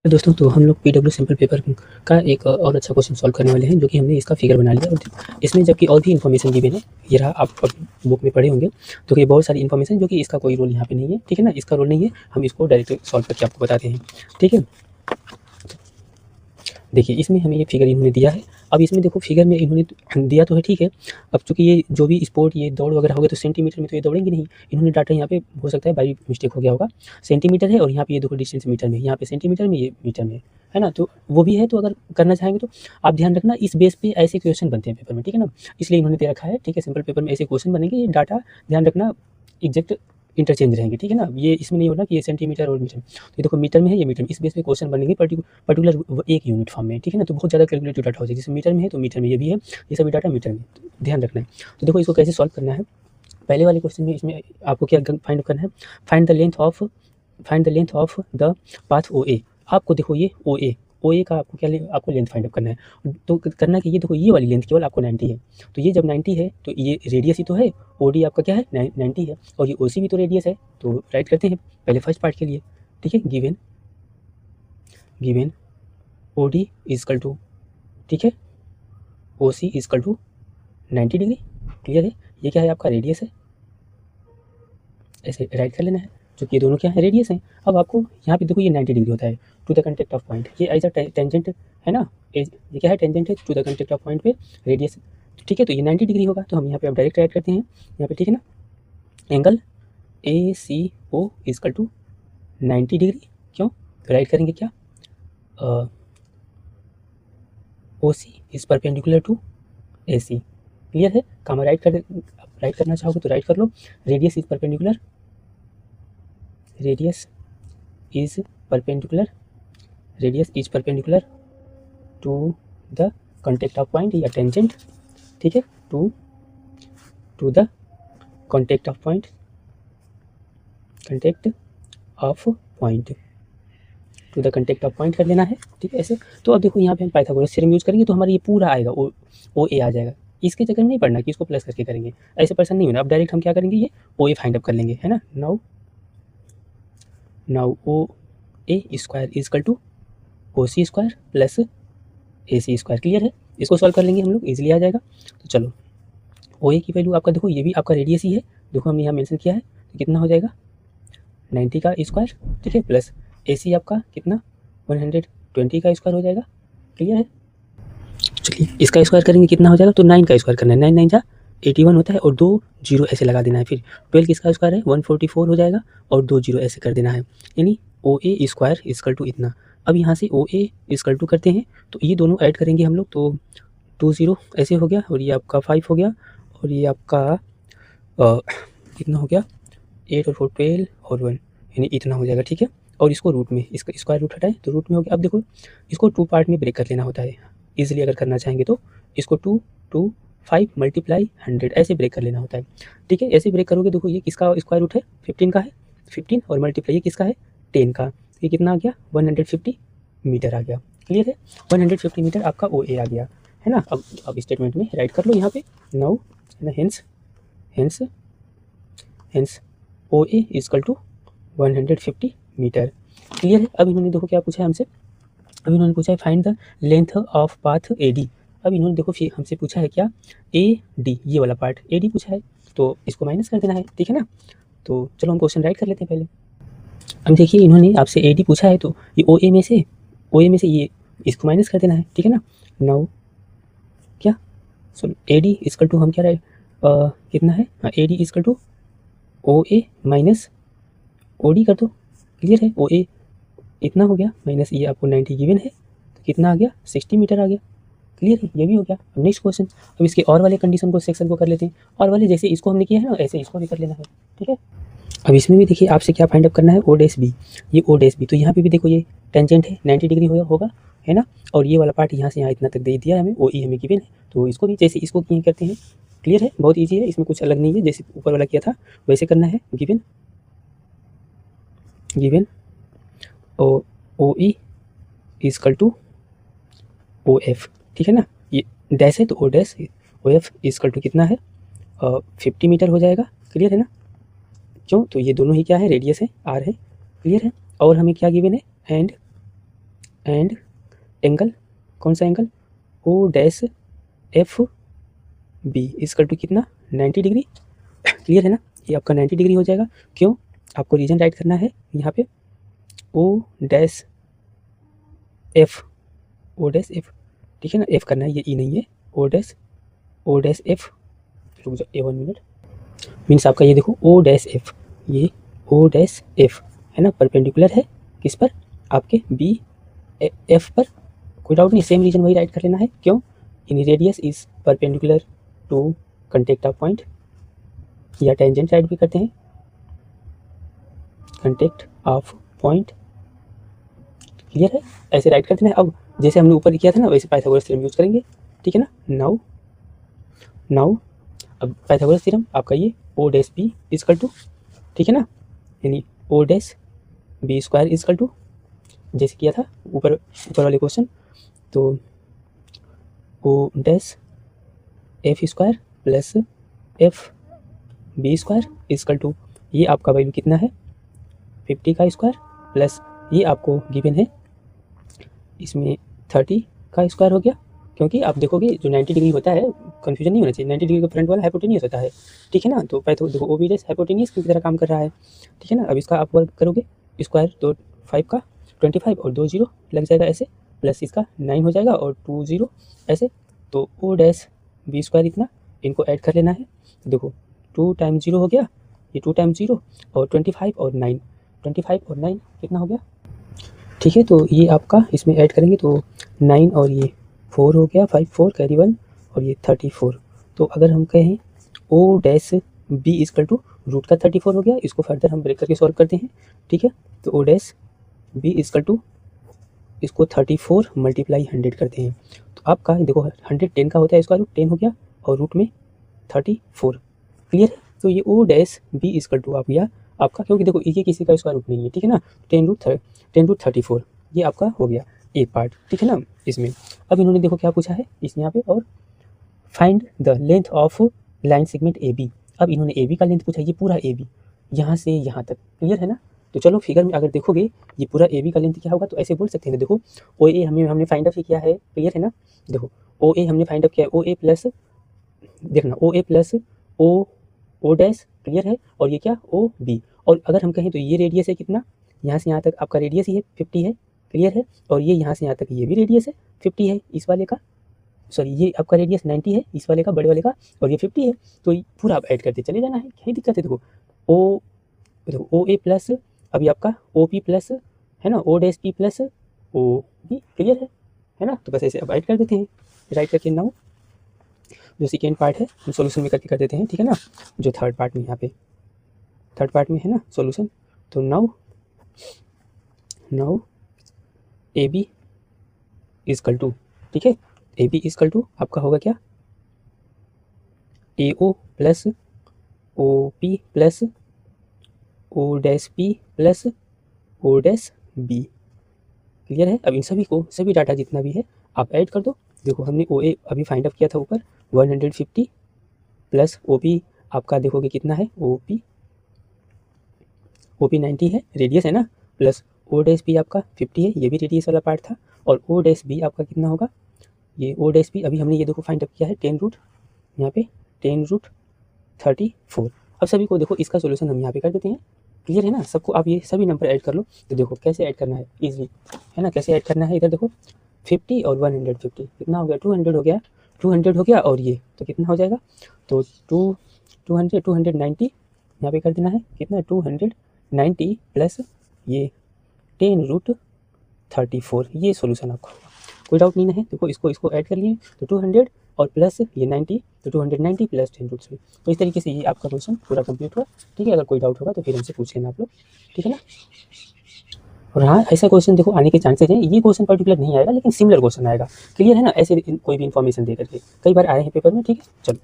तो दोस्तों, तो हम लोग पीडब्ल्यू सैंपल पेपर का एक और अच्छा क्वेश्चन सॉल्व करने वाले हैं, जो कि हमने इसका फिगर बना लिया और इसमें जबकि और भी इन्फॉर्मेशन गिवन है। ये रहा, आप बुक में पढ़े होंगे। तो ये बहुत सारी इन्फॉर्मेशन जो कि इसका कोई रोल यहाँ पे नहीं है, ठीक है ना। इसका रोल नहीं है, हम इसको डायरेक्ट सॉल्व करके आपको बताते हैं, ठीक है। देखिए, इसमें हमें ये फिगर इन्होंने दिया है। अब इसमें देखो, फिगर में इन्होंने दिया तो है, ठीक है। अब चूँकि ये जो भी स्पोर्ट ये दौड़ वगैरह हो गया, तो सेंटीमीटर में तो ये दौड़ेंगे नहीं। इन्होंने डाटा यहाँ पे हो सकता है बाई मिस्टेक हो गया होगा, सेंटीमीटर है और यहाँ पे ये देखो डिस्टेंस मीटर में, यहाँ पे सेंटीमीटर में, ये मीटर में है ना। तो वो भी है, तो अगर करना चाहेंगे तो आप ध्यान रखना, इस बेस पे ऐसे क्वेश्चन बनते हैं पेपर में, ठीक है ना। इसलिए इन्होंने दे रखा है, ठीक है। सिंपल पेपर में ऐसे क्वेश्चन बनेंगे, ये डाटा ध्यान रखना एग्जैक्ट इंटरचेंज रहेंगे, ठीक है ना। ये इसमें नहीं होना कि ये सेंटीमीटर और मीटर, तो ये देखो मीटर में है, ये मीटर में, इस बेस पे क्वेश्चन बनेंगे पर्टिकुलर एक यूनिट फॉर्म में, ठीक है ना। तो बहुत ज़्यादा कैलकुलेटिव डाटा हो जाएगा, जैसे मीटर में है तो मीटर में ये भी है, ये सभी डाटा मीटर में, तो ध्यान रखना है। तो देखो, इसको कैसे सॉल्व करना है। पहले वाले क्वेश्चन में इसमें आपको क्या फाइंड करना है, find the length of the path O A. आपको देखो ये ओ ए का आपको आपको लेंथ फाइंड अप करना है। तो करना कि ये देखो, ये वाली लेंथ केवल आपको 90 है, तो ये जब 90 है तो ये रेडियस ही तो है, ओ डी आपका क्या है 90 है, और ये ओ सी भी तो रेडियस है। तो राइट करते हैं पहले फर्स्ट पार्ट के लिए, ठीक है। Given O D equal to, ठीक है, O C equal to 90 degree, clear है। ये क्या है, आपका रेडियस है, ऐसे राइट कर लेना है, क्योंकि ये दोनों क्या है, रेडियस हैं। अब आपको यहाँ पे देखो, ये 90 डिग्री होता है to the contact of point, ये एज अ टेंजेंट है ना, ये क्या है, टेंजेंट है to the contact of point पे रेडियस, ठीक है। तो ये 90 डिग्री होगा, तो हम यहाँ पे अब डायरेक्ट राइट करते हैं यहाँ पे, ठीक है ना। Angle A C O equal to 90 degree, क्यों राइट करेंगे क्या, O C is perpendicular to A C, clear है। काम राइट करना चाहोगे तो राइट कर लो। Radius is perpendicular, radius is perpendicular, radius is perpendicular to the contact of point या टेंजेंट, ठीक है, to the contact of point, contact of point, to the contact of point कर देना है, ठीक है, ऐसे। तो अब देखो, यहाँ पे हम पाइथागोरस थ्योरम यूज करेंगे, तो हमारा ये पूरा आएगा, ओ ए आ जाएगा। इसके चक्कर में नहीं पढ़ना कि इसको प्लस करके करेंगे, ऐसे पर्सन नहीं होना। अब डायरेक्ट हम क्या करेंगे, ये ओ ए फाइंड अप कर लेंगे, है ना। Now O A square is equal to O C square plus A C square, clear है। इसको सॉल्व कर लेंगे हम लोग, इजीली आ जाएगा। तो चलो, ओ ए की वैल्यू आपका देखो, ये भी आपका रेडियस ही है, देखो हमने यहाँ मेंशन किया है, तो कितना हो जाएगा 90 का स्क्वायर, ठीक है, प्लस ए सी आपका कितना 120 का स्क्वायर हो जाएगा, क्लियर है। चलिए, इसका स्क्वायर करेंगे, कितना हो जाएगा, तो 9 का स्क्वायर करना है, 9 9 जा 81 होता है, और 2 जीरो ऐसे लगा देना है। फिर 12 किसका स्क्वायर है 144 हो जाएगा, और 2 जीरो ऐसे कर देना है, यानी ओ ए स्क्वायर इजकल टू इतना। अब यहाँ से ओ ए इजकल टू करते हैं, तो ये दोनों ऐड करेंगे हम लोग, तो 2 जीरो ऐसे हो गया, और ये आपका 5 हो गया, और ये आपका कितना हो गया 8 और 4 12 और 1, यानी इतना हो जाएगा, ठीक है। और इसको रूट में, इसका स्क्वायर रूट हटाए तो रूट में हो गया। अब देखो, इसको 2 पार्ट में ब्रेक कर लेना होता है, ईजिली अगर करना चाहेंगे तो इसको 2 2 5 मल्टीप्लाई 100 ऐसे ब्रेक कर लेना होता है, ठीक है। ऐसे ब्रेक करोगे, देखो ये किसका स्क्वायर रूट है 15 का है, 15 और मल्टीप्लाई ये किसका है 10 का, ये कितना आ गया 150 मीटर आ गया, क्लियर है। 150 मीटर आपका ओ ए आ गया, है ना। अब स्टेटमेंट में राइट कर लो यहाँ पे, now hence O A equal to 150 metre, clear है। अब इन्होंने देखो क्या पूछा है हमसे, अब इन्होंने पूछा है find the length of path A D. अब इन्होंने देखो फिर हमसे पूछा है क्या, ए डी, ये वाला पार्ट ए डी पूछा है, तो इसको माइनस कर देना है, ठीक है ना। तो चलो हम क्वेश्चन राइट कर लेते हैं पहले। अब देखिए, इन्होंने आपसे ए डी पूछा है, तो ये ओ ए में से ये इसको माइनस कर देना है, ठीक है ना। नाउ क्या, so A D equal to हम क्या रहे कितना है, हाँ, A D equal to O A minus O D कर दो, क्लियर है। ओ ए इतना हो गया, माइनस ये आपको 90 गिवन है, तो कितना आ गया 60 मीटर आ गया, क्लियर है, ये भी हो गया। अब नेक्स्ट क्वेश्चन, अब इसके और वाले कंडीशन को, सेक्शन को कर लेते हैं, और वाले जैसे इसको हमने किया है ना, ऐसे इसको भी कर लेना है, ठीक है। अब इसमें भी देखिए आपसे क्या फाइंड अप करना है, ओ डैश बी, ये ओ डैश बी, तो यहाँ पे भी देखो ये टेंजेंट है 90 डिग्री होगा, है ना। और ये वाला पार्ट यहाँ से यहाँ इतना तक दे दिया है हमें, ओ ई हमें गिवन है, तो इसको भी जैसे इसको किए करते हैं, क्लियर है, बहुत ईजी है, इसमें कुछ अलग नहीं है, जैसे ऊपर वाला किया था वैसे करना है। Given O E equal to O F, ठीक है ना, ये डैश है तो O dash, O F equal to कितना है 50 मीटर हो जाएगा, क्लियर है ना। क्यों, तो ये दोनों ही क्या है, रेडियस है, आर है, क्लियर है। और हमें क्या गिवन है, एंड एंगल, कौन सा angle, O dash F B equal to कितना 90 डिग्री। क्लियर है ना, ये आपका 90 डिग्री हो जाएगा। क्यों, आपको रीजन राइट करना है यहाँ पे O dash F, O dash F, ठीक है ना, एफ करना है, ये ई नहीं है, ओ डैश एफ, रुक जाओ ए 1 मिनट, मीन्स आपका ये देखो ओ डैश एफ, ये ओ डैश एफ है ना, परपेंडिकुलर है किस पर, आपके बी एफ पर, कोई डाउट नहीं, सेम रीजन वही राइट कर लेना है। क्यों, in radius is perpendicular to contact of point, या टेंजेंट राइट भी करते हैं, कंटेक्ट ऑफ पॉइंट। क्लियर है, ऐसे राइट कर देना है। अब जैसे हमने ऊपर किया था ना, वैसे पाइथागोरस थ्योरम यूज करेंगे, ठीक है ना। नाउ अब पाइथागोरस थ्योरम आपका ये O dash B equal to, ठीक है ना, यानी O dash B square equal to, जैसे किया था ऊपर वाले क्वेश्चन, तो O dash F square plus F B square equal to, ये आपका वैल्यू कितना है 50 का स्क्वायर, प्लस ये आपको गिवन है इसमें 30 का स्क्वायर हो गया। क्योंकि आप देखोगे जो 90 डिग्री होता है, कन्फ्यूजन नहीं होना चाहिए, 90 डिग्री का फ्रंट वाला हाइपोटेनियस होता है, ठीक है ना। तो पाइथो देखो ओ बी डैश हाइपोटेनियस की तरह काम कर रहा है, ठीक है ना। अब इसका आप वर्क करोगे स्क्वायर, तो 5 का 25 और 2 0 लग जाएगा ऐसे, प्लस इसका 9 हो जाएगा और 2 0 ऐसे, तो ओ डैश बी स्क्वायर इतना, इनको ऐड कर लेना है। देखो 2 टाइम्स 0 हो गया, ये 2 टाइम्स 0 और 25 और 9, 25 और 9 कितना हो गया, ठीक है। तो ये आपका इसमें ऐड करेंगे तो 9 और ये 4 हो गया, 5 4 कैरी 1 और ये 34। तो अगर हम कहें O dash B equal to root का 34 हो गया, इसको फर्दर हम ब्रेक करके सॉल्व करते हैं, ठीक है। तो O dash B equal to, इसको 34 मल्टीप्लाई 100 करते हैं, तो आपका देखो 100 10 का होता है, इसका रूट 10 हो गया और रूट में 34। क्लियर है, तो ये O dash B equal to आप गया आपका, क्योंकि देखो ये किसी का स्क्वायर रूट नहीं है, ठीक है ना, 10 रूट 34 ये आपका हो गया एक पार्ट, ठीक है ना इसमें। अब इन्होंने देखो क्या पूछा है इस यहाँ पे, और find the length of line segment A B. अब इन्होंने ए बी का लेंथ पूछा, ये पूरा ए बी यहाँ से यहाँ तक, क्लियर है ना। तो चलो फिगर में अगर देखोगे ये पूरा ए बी का लेंथ क्या होगा, तो ऐसे बोल सकते हैं ना, देखो ओ ए हमने फाइंड आउट किया है, क्लियर है ना। देखो ओ ए हमने फाइंड आउट किया है, ओ ए प्लस, देखना ओ ए प्लस ओ डैश, क्लियर है, और ये क्या ओ बी, और अगर हम कहें तो ये रेडियस है कितना, यहाँ से यहाँ तक आपका रेडियस ही है 50 है, क्लियर है, और ये यहाँ से यहाँ तक ये भी रेडियस है 50 है इस वाले का, सॉरी ये आपका रेडियस 90 है इस वाले का, बड़े वाले का, और ये 50 है, तो ये पूरा आप ऐड करते चले जाना है, क्या दिक्कत है। देखो ओ ए प्लस, अभी आपका ओ पी प्लस है ना, O dash P plus O B, clear है ना। तो बस ऐसे अब ऐड कर देते हैं, राइट करके नाउ जो सेकेंड पार्ट है हम सॉल्यूशन में करके कर देते हैं, ठीक है ना। जो थर्ड पार्ट में यहाँ पे थर्ड पार्ट में है ना सॉल्यूशन, तो now A B equal to, ठीक है, ए बी इक्वल टू आपका होगा क्या, A O plus O P plus O dash P plus O dash B, clear है। अब इन सभी को, सभी डाटा जितना भी है आप ऐड कर दो। देखो हमने ओ ए अभी फाइंड आउट किया था ऊपर 150 प्लस ओ पी आपका देखोगे कितना है, ओ पी 90 है, रेडियस है ना, प्लस ओ डैश बी आपका 50 है, ये भी रेडियस वाला पार्ट था, और ओ डैश बी आपका कितना होगा, ये ओ डैश बी अभी हमने ये देखो फाइंड अप किया है 10 रूट, यहाँ पे 10 रूट 34। अब सभी को देखो इसका सोल्यूशन हम यहाँ पे कर देते हैं, क्लियर है ना। सबको आप ये सभी नंबर ऐड कर लो, तो देखो कैसे ऐड करना है इजीली, है ना, कैसे ऐड करना है। इधर देखो 50 और 150 कितना हो गया, 200 हो गया, 200 हो गया, और ये तो कितना हो जाएगा, तो 290 यहाँ पे कर देना है, कितना 290 प्लस ये 10 रूट 34, ये सोल्यूशन आपका होगा, कोई डाउट नहीं है। देखो इसको ऐड कर लिए तो 200 और प्लस ये 90, तो 290 प्लस 10 रूट 3। तो इस तरीके से ये आपका क्वेश्चन पूरा कंप्लीट हुआ, ठीक है। अगर कोई डाउट होगा तो फिर हमसे पूछ लेना आप लोग, ठीक है ना। और हाँ, ऐसा क्वेश्चन देखो आने के चांसेस हैं, ये क्वेश्चन पर्टिकुलर नहीं आएगा लेकिन सिमिलर क्वेश्चन आएगा, क्लियर है ना। ऐसे कोई भी इन्फॉर्मेशन दे करके कई बार आए हैं पेपर में, ठीक है। चलो।